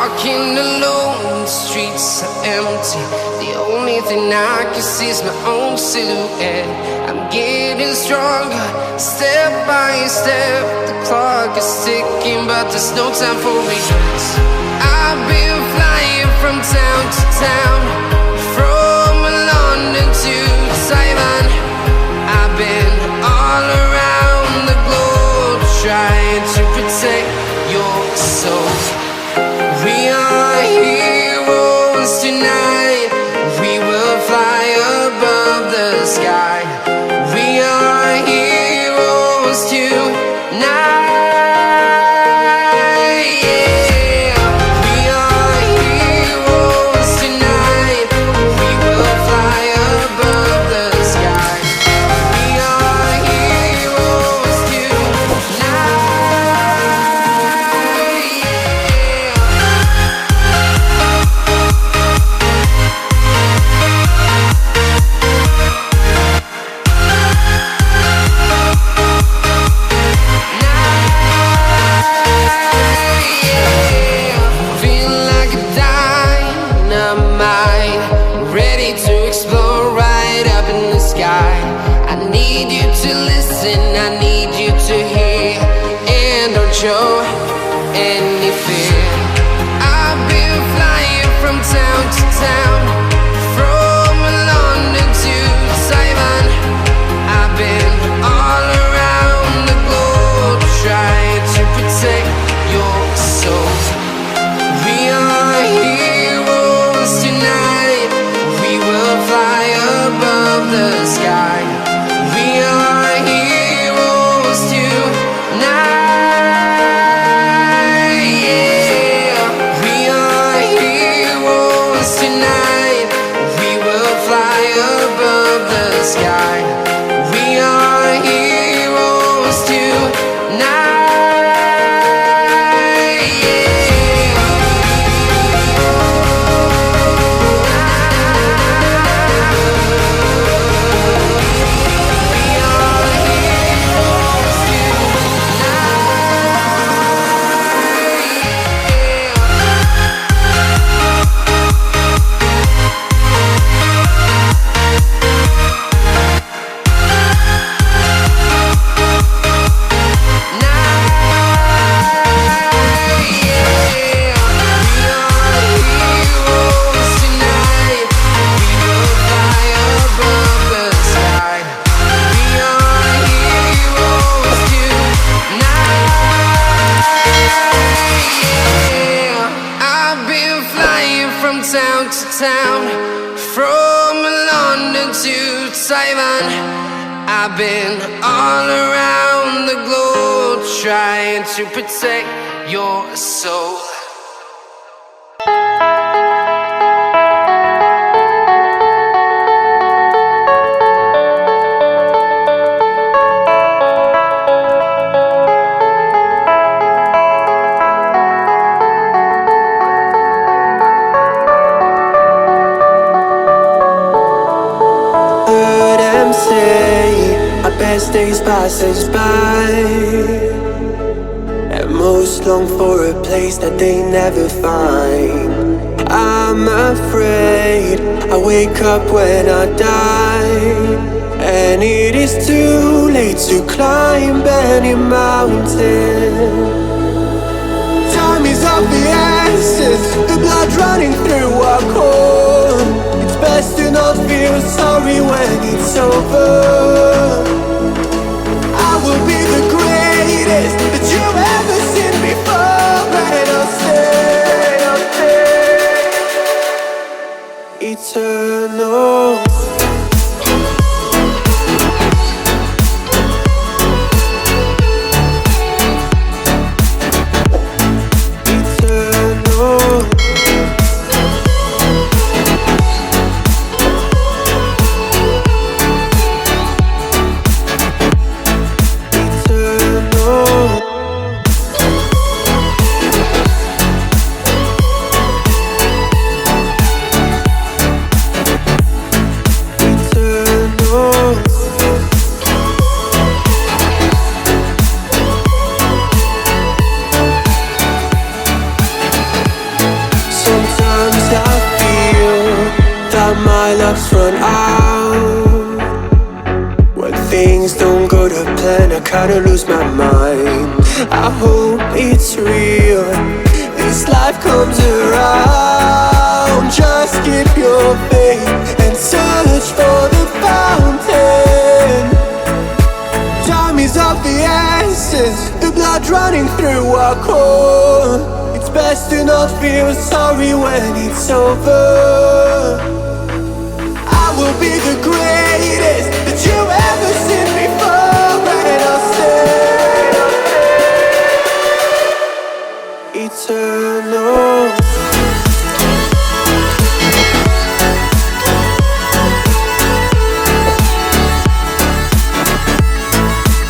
walking alone, the streets are empty. The only thing I can see is my own silhouette. I'm getting stronger, step by step. The clock is ticking, but there's no time for regrets. I've been flying from town to town, from London to Taiwan. I've been all around the globe, trying to protect your soul. We are heroes tonight. We will fly above the sky. We are heroes tonight. Show any fear. I've been flying from town to town, from London to Taiwan. I've been all around the globe, trying to protect your soul. We are heroes tonight. We will fly above the sky. We are heroes tonight. Sky. We are heroes tonight. Town to town, from London to Taiwan. I've been all around the globe, trying to protect your soul. Best days pass us by, and most long for a place that they never find. I'm afraid I wake up when I die, and it is too late to climb any mountain. Time is of the essence, the blood running through our core. It's best to not feel sorry when it's over. I will be the greatest that you've ever seen before, and I'll stay eternal. plan, I kinda lose my mind. I hope it's real, this life comes around. Just keep your faith and search for the fountain. Time is of the essence, the blood running through our core. It's best to not feel sorry when it's over. I will be the greatest,